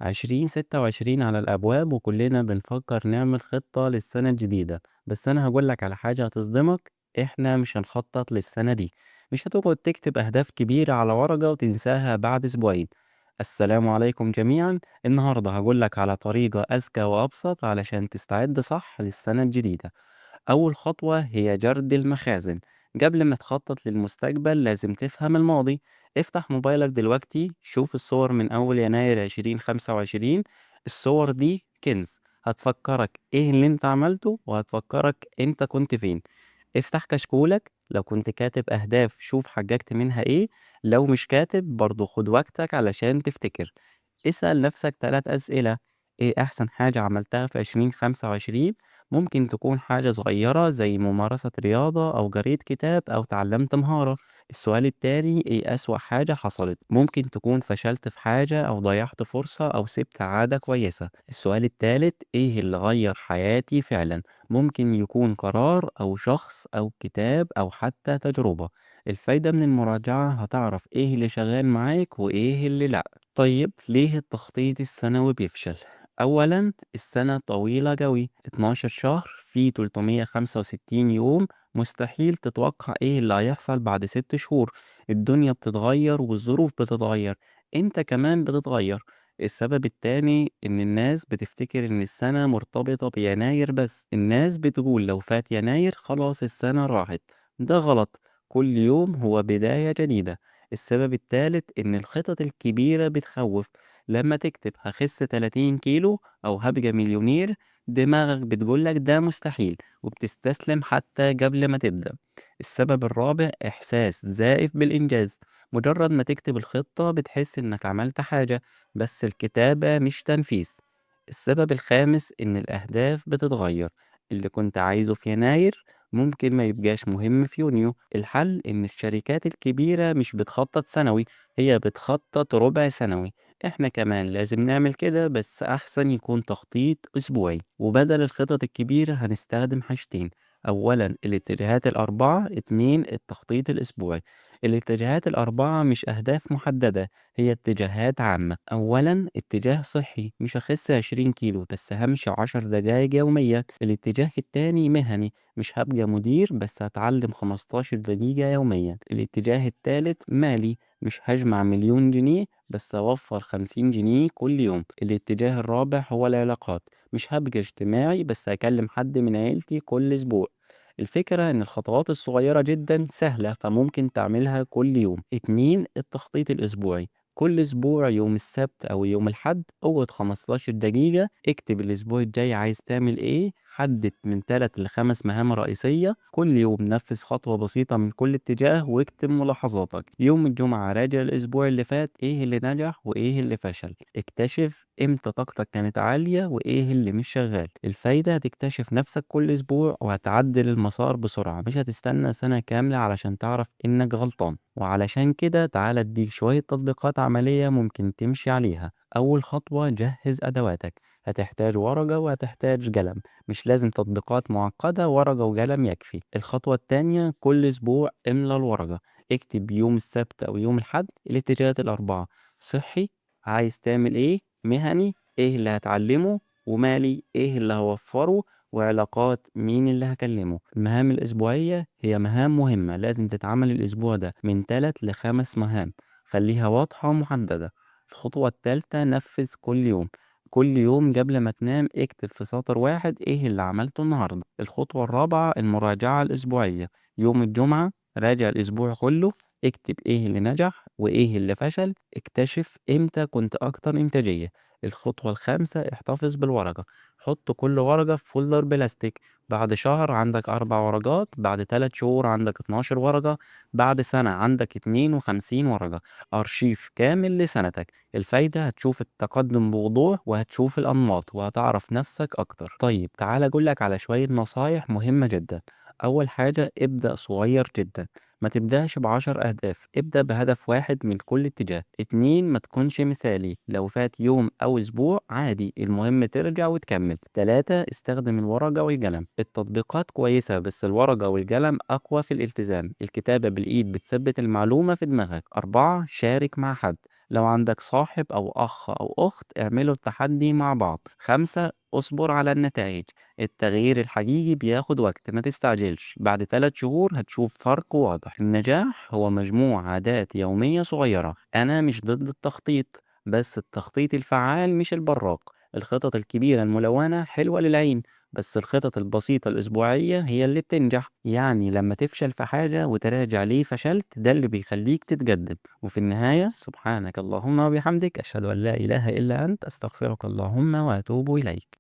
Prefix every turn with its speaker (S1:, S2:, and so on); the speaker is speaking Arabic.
S1: 2026 على الأبواب وكلنا بنفكر نعمل خطة للسنة الجديدة. بس أنا هقولك على حاجة هتصدمك. إحنا مش هنخطط للسنة دي. مش هتقعد تكتب أهداف كبيرة على ورقة وتنساها بعد أسبوعين. السلام عليكم جميعا. النهاردة هقولك على طريقة أذكى وأبسط علشان تستعد صح للسنة الجديدة. أول خطوة هي جرد المخازن. قبل ما تخطط للمستقبل لازم تفهم الماضي. افتح موبايلك دلوقتي شوف الصور من أول يناير 2025. الصور دي كنز، هتفكرك ايه اللي انت عملته وهتفكرك انت كنت فين. افتح كشكولك، لو كنت كاتب أهداف شوف حققت منها ايه. لو مش كاتب برضو خد وقتك علشان تفتكر. اسأل نفسك 3 أسئلة. إيه أحسن حاجة عملتها في 2025؟ ممكن تكون حاجة صغيرة زي ممارسة رياضة أو قريت كتاب أو تعلمت مهارة. السؤال التاني إيه أسوأ حاجة حصلت؟ ممكن تكون فشلت في حاجة أو ضيعت فرصة أو سبت عادة كويسة. السؤال التالت إيه اللي غير حياتي فعلا؟ ممكن يكون قرار أو شخص أو كتاب أو حتى تجربة. الفايدة من المراجعة هتعرف إيه اللي شغال معاك وإيه اللي لأ. طيب ليه التخطيط السنوي بيفشل؟ أولا السنة طويلة جوي، 12 شهر في 365 يوم. مستحيل تتوقع ايه اللي هيحصل بعد 6 شهور. الدنيا بتتغير والظروف بتتغير، انت كمان بتتغير. السبب التاني ان الناس بتفتكر ان السنة مرتبطة بيناير، بس الناس بتقول لو فات يناير خلاص السنة راحت. ده غلط، كل يوم هو بداية جديدة. السبب التالت إن الخطط الكبيرة بتخوف. لما تكتب هخس 30 كيلو أو هبقى مليونير، دماغك بتقولك ده مستحيل وبتستسلم حتى قبل ما تبدأ. السبب الرابع إحساس زائف بالإنجاز. مجرد ما تكتب الخطة بتحس إنك عملت حاجة، بس الكتابة مش تنفيذ. السبب الخامس إن الأهداف بتتغير. اللي كنت عايزه في يناير ممكن ما يبقاش مهم في يونيو. الحل إن الشركات الكبيرة مش بتخطط سنوي، هي بتخطط ربع سنوي. احنا كمان لازم نعمل كده، بس أحسن يكون تخطيط أسبوعي. وبدل الخطط الكبيرة هنستخدم حاجتين: أولا الاتجاهات الأربعة، اتنين التخطيط الأسبوعي. الاتجاهات الأربعة مش أهداف محددة، هي اتجاهات عامة. أولا اتجاه صحي، مش هخس 20 كيلو بس همشي 10 دقايق يوميا. الاتجاه التاني مهني، مش هبقى مدير بس هتعلم 15 دقيقة يوميا. الاتجاه التالت مالي، مش هجمع 1,000,000 جنيه بس أوفر 50 جنيه كل يوم. الاتجاه الرابع هو العلاقات، مش هبقى اجتماعي بس هكلم حد من عيلتي كل أسبوع. الفكرة إن الخطوات الصغيرة جدا سهلة فممكن تعملها كل يوم. اتنين التخطيط الأسبوعي، كل أسبوع يوم السبت أو يوم الحد اقعد 15 دقيقة اكتب الأسبوع الجاي عايز تعمل إيه. حدد من 3 ل5 مهام رئيسية كل يوم، نفذ خطوة بسيطة من كل اتجاه واكتب ملاحظاتك. يوم الجمعة راجع الأسبوع اللي فات، إيه اللي نجح وإيه اللي فشل. اكتشف إمتى طاقتك كانت عالية وإيه اللي مش شغال. الفايدة هتكتشف نفسك كل أسبوع وهتعدل المسار بسرعة، مش هتستنى سنة كاملة علشان تعرف إنك غلطان. وعلشان كده تعال اديك شوية تطبيقات عملية ممكن تمشي عليها. أول خطوة جهز أدواتك، هتحتاج ورقة وهتحتاج قلم. مش لازم تطبيقات معقدة، ورقة وقلم يكفي. الخطوة التانية كل أسبوع املى الورقة. اكتب يوم السبت أو يوم الحد الاتجاهات الأربعة: صحي عايز تعمل ايه، مهني ايه اللي هتعلمه، ومالي ايه اللي هوفره، وعلاقات مين اللي هكلمه. المهام الأسبوعية هي مهام مهمة لازم تتعمل الأسبوع ده، من 3 ل5 مهام. خليها واضحة ومحددة. الخطوة التالتة نفذ كل يوم. كل يوم قبل ما تنام اكتب في سطر واحد ايه اللي عملته النهاردة. الخطوة الرابعة المراجعة الأسبوعية. يوم الجمعة راجع الأسبوع كله، اكتب ايه اللي نجح وايه اللي فشل. اكتشف امتى كنت أكتر إنتاجية. الخطوة الخامسة احتفظ بالورقة. حط كل ورقة في فولدر بلاستيك. بعد شهر عندك 4 ورقات، بعد 3 شهور عندك 12 ورقة، بعد سنة عندك 52 ورقة. أرشيف كامل لسنتك. الفايدة هتشوف التقدم بوضوح وهتشوف الأنماط وهتعرف نفسك أكتر. طيب تعال أقولك على شوية نصايح مهمة جدا. أول حاجة ابدأ صغير جدا، ما تبدأش ب10 أهداف، ابدأ بهدف واحد من كل اتجاه. 2 ما تكونش مثالي، لو فات يوم أو أسبوع عادي، المهم ترجع وتكمل. 3 استخدم الورقة والقلم، التطبيقات كويسة بس الورقة والقلم أقوى في الالتزام، الكتابة بالإيد بتثبت المعلومة في دماغك. 4 شارك مع حد، لو عندك صاحب أو أخ أو أخت اعملوا التحدي مع بعض. 5 اصبر على النتائج، التغيير الحقيقي بياخد وقت، ما تستعجلش، بعد 3 شهور هتشوف فرق واضح. النجاح هو مجموع عادات يومية صغيرة. أنا مش ضد التخطيط، بس التخطيط الفعال مش البراق. الخطط الكبيرة الملونة حلوة للعين، بس الخطط البسيطة الأسبوعية هي اللي بتنجح. يعني لما تفشل في حاجة وتراجع ليه فشلت، ده اللي بيخليك تتقدم. وفي النهاية سبحانك اللهم وبحمدك، أشهد أن لا إله إلا أنت، أستغفرك اللهم وأتوب إليك.